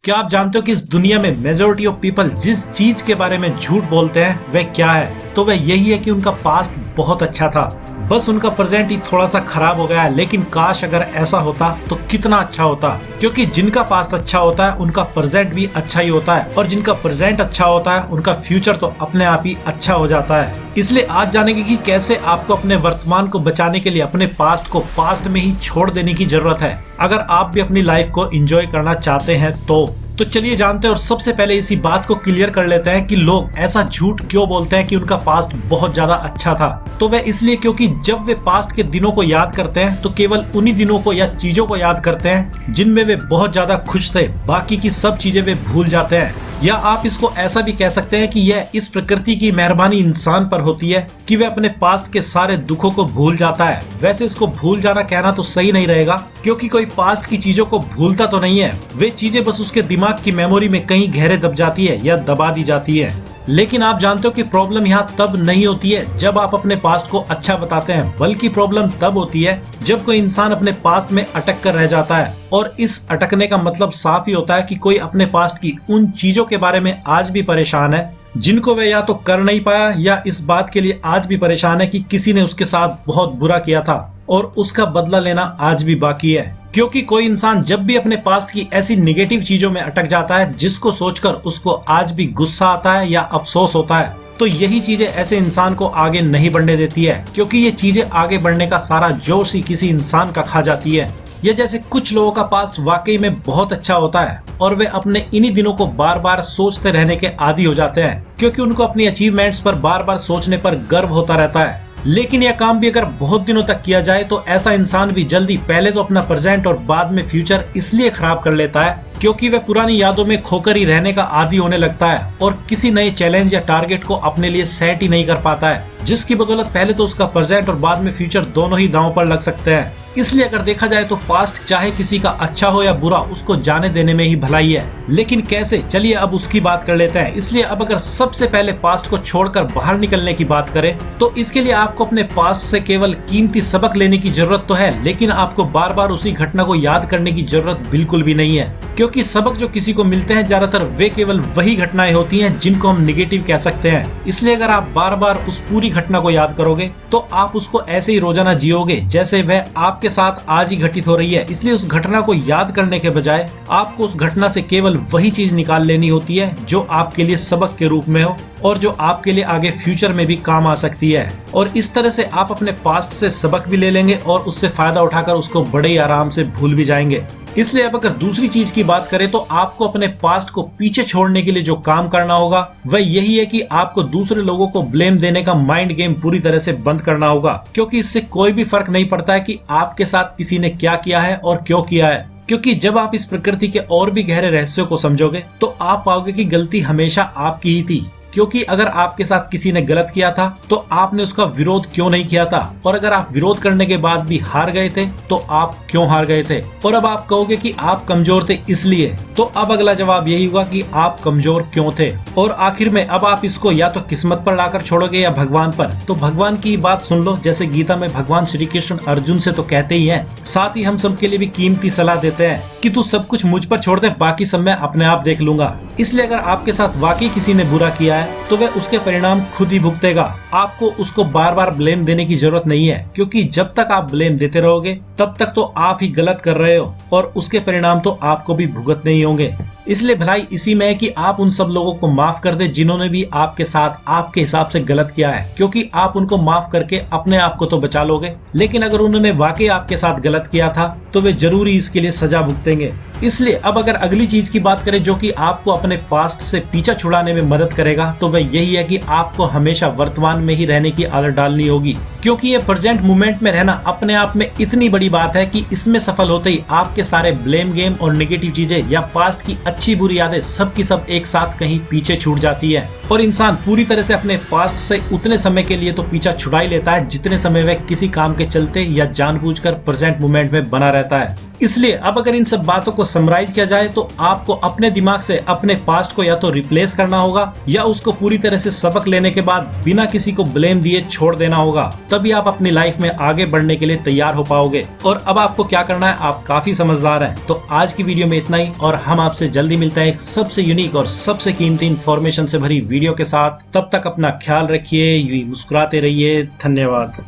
क्या आप जानते हो कि इस दुनिया में मेजोरिटी ऑफ पीपल जिस चीज के बारे में झूठ बोलते हैं वह क्या है? तो वह यही है कि उनका पास्ट बहुत अच्छा था, बस उनका प्रेजेंट ही थोड़ा सा खराब हो गया है। लेकिन काश अगर ऐसा होता तो कितना अच्छा होता, क्योंकि जिनका पास्ट अच्छा होता है उनका प्रेजेंट भी अच्छा ही होता है, और जिनका प्रेजेंट अच्छा होता है उनका फ्यूचर तो अपने आप ही अच्छा हो जाता है। इसलिए आज जानेंगे कि कैसे आपको अपने वर्तमान को बचाने के लिए अपने पास्ट को पास्ट में ही छोड़ देने की जरूरत है, अगर आप भी अपनी लाइफ को एंजॉय करना चाहते हैं तो चलिए जानते हैं। और सबसे पहले इसी बात को क्लियर कर लेते हैं कि लोग ऐसा झूठ क्यों बोलते हैं कि उनका पास्ट बहुत ज्यादा अच्छा था। तो वह इसलिए क्योंकि जब वे पास्ट के दिनों को याद करते हैं तो केवल उन्हीं दिनों को या चीजों को याद करते हैं जिनमें वे बहुत ज्यादा खुश थे, बाकी की सब चीजें वे भूल जाते हैं। या आप इसको ऐसा भी कह सकते हैं कि यह इस प्रकृति की मेहरबानी इंसान पर होती है कि वह अपने पास्ट के सारे दुखों को भूल जाता है। वैसे इसको भूल जाना कहना तो सही नहीं रहेगा, क्योंकि कोई पास्ट की चीजों को भूलता तो नहीं है, वे चीजें बस उसके दिमाग की मेमोरी में कहीं गहरे दब जाती है या दबा दी जाती है। लेकिन आप जानते हो कि प्रॉब्लम यहाँ तब नहीं होती है जब आप अपने पास्ट को अच्छा बताते हैं, बल्कि प्रॉब्लम तब होती है जब कोई इंसान अपने पास्ट में अटक कर रह जाता है। और इस अटकने का मतलब साफ ही होता है कि कोई अपने पास्ट की उन चीजों के बारे में आज भी परेशान है जिनको वह या तो कर नहीं पाया, या इस बात के लिए आज भी परेशान है कि किसी ने उसके साथ बहुत बुरा किया था और उसका बदला लेना आज भी बाकी है। क्योंकि कोई इंसान जब भी अपने पास्ट की ऐसी निगेटिव चीजों में अटक जाता है जिसको सोचकर उसको आज भी गुस्सा आता है या अफसोस होता है, तो यही चीजें ऐसे इंसान को आगे नहीं बढ़ने देती है, क्योंकि ये चीजें आगे बढ़ने का सारा जोश ही किसी इंसान का खा जाती है। ये जैसे कुछ लोगों का पास्ट वाकई में बहुत अच्छा होता है और वे अपने इन्हीं दिनों को बार बार सोचते रहने के आदी हो जाते हैं, क्योंकि उनको अपनी अचीवमेंट्स पर बार बार सोचने पर गर्व होता रहता है। लेकिन यह काम भी अगर बहुत दिनों तक किया जाए तो ऐसा इंसान भी जल्दी पहले तो अपना प्रेजेंट और बाद में फ्यूचर इसलिए खराब कर लेता है क्योंकि वह पुरानी यादों में खोकर ही रहने का आदी होने लगता है और किसी नए चैलेंज या टारगेट को अपने लिए सेट ही नहीं कर पाता है, जिसकी बदौलत पहले तो उसका प्रेजेंट और बाद में फ्यूचर दोनों ही दांव पर लग सकते हैं। इसलिए अगर देखा जाए तो पास्ट चाहे किसी का अच्छा हो या बुरा, उसको जाने देने में ही भलाई है। लेकिन कैसे, चलिए अब उसकी बात कर लेते हैं। इसलिए अब अगर सबसे पहले पास्ट को छोड़कर बाहर निकलने की बात करें तो इसके लिए आपको अपने पास्ट से केवल कीमती सबक लेने की जरूरत तो है, लेकिन आपको बार बार उसी घटना को याद करने की जरूरत बिल्कुल भी नहीं है, क्योंकि सबक जो किसी को मिलते हैं ज्यादातर वे केवल वही घटनाएं होती हैं जिनको हम निगेटिव कह सकते हैं। इसलिए अगर आप बार बार उस पूरी घटना को याद करोगे तो आप उसको ऐसे ही रोजाना जियोगे जैसे वह आपके साथ आज ही घटित हो रही है। इसलिए उस घटना को याद करने के बजाय आपको उस घटना से केवल वही चीज निकाल लेनी होती है जो आपके लिए सबक के रूप में हो और जो आपके लिए आगे फ्यूचर में भी काम आ सकती है। और इस तरह से आप अपने पास्ट से सबक भी ले लेंगे और उससे फायदा उठाकर उसको बड़े ही आराम से भूल भी जाएंगे। इसलिए अब अगर दूसरी चीज की बात करें तो आपको अपने पास्ट को पीछे छोड़ने के लिए जो काम करना होगा वह यही है कि आपको दूसरे लोगों को ब्लेम देने का माइंड गेम पूरी तरह से बंद करना होगा, क्योंकि इससे कोई भी फर्क नहीं पड़ता है कि आपके साथ किसी ने क्या किया है और क्यों किया है। क्योंकि जब आप इस प्रकृति के और भी गहरे रहस्यों को समझोगे तो आप पाओगे कि गलती हमेशा आपकी ही थी, क्योंकि अगर आपके साथ किसी ने गलत किया था तो आपने उसका विरोध क्यों नहीं किया था, और अगर आप विरोध करने के बाद भी हार गए थे तो आप क्यों हार गए थे। और अब आप कहोगे कि आप कमजोर थे इसलिए, तो अब अगला जवाब यही होगा कि आप कमजोर क्यों थे। और आखिर में अब आप इसको या तो किस्मत पर लाकर छोड़ोगे या भगवान पर। तो भगवान की बात सुन लो, जैसे गीता में भगवान श्री कृष्ण अर्जुन से तो कहते ही हैं, साथ ही हम सबके लिए भी कीमती सलाह देते हैं कि तू सब कुछ मुझ पर छोड़ दे, बाकी सब मैं अपने आप देख लूंगा। इसलिए अगर आपके साथ वाकई किसी ने बुरा किया तो वह उसके परिणाम खुद ही भुगतेगा। आपको उसको बार बार ब्लेम देने की जरूरत नहीं है, क्योंकि जब तक आप ब्लेम देते रहोगे तब तक तो आप ही गलत कर रहे हो और उसके परिणाम तो आपको भी भुगतने ही होंगे। इसलिए भलाई इसी में है कि आप उन सब लोगों को माफ कर दे जिन्होंने भी आपके साथ आपके हिसाब से गलत किया है, क्योंकि आप उनको माफ करके अपने आप को तो बचा लोगे, लेकिन अगर उन्होंने वाकई आपके साथ गलत किया था तो वे जरूरी इसके लिए सजा भुगतेंगे। इसलिए अब अगर अगली चीज की बात करें जो कि आपको अपने पास्ट से पीछा छुड़ाने में मदद करेगा तो वह यही है कि आपको हमेशा वर्तमान में ही रहने की आदत डालनी होगी, क्योंकि ये प्रेजेंट मोमेंट में रहना अपने आप में इतनी बड़ी बात है कि इसमें सफल होते ही आपके सारे ब्लेम गेम और नेगेटिव चीजें या पास्ट की अच्छी बुरी यादें सब की सब एक साथ कहीं पीछे छूट जाती है और इंसान पूरी तरह से अपने पास्ट से उतने समय के लिए तो पीछा छुड़ा ही लेता है जितने समय वह किसी काम के चलते या जानबूझकर प्रेजेंट मोमेंट में बना रहता है। इसलिए अब अगर इन सब बातों को समराइज किया जाए तो आपको अपने दिमाग से अपने पास्ट को या तो रिप्लेस करना होगा या उसको पूरी तरह से सबक लेने के बाद बिना किसी को ब्लेम दिए छोड़ देना होगा। तभी आप अपनी लाइफ में आगे बढ़ने के लिए तैयार हो पाओगे। और अब आपको क्या करना है, आप काफी समझदार हैं। तो आज की वीडियो में इतना ही और हम आपसे जल्दी मिलते हैं एक सबसे यूनिक और सबसे कीमती इंफॉर्मेशन से भरी वीडियो के साथ। तब तक अपना ख्याल रखिए, यूं मुस्कुराते रहिए। धन्यवाद।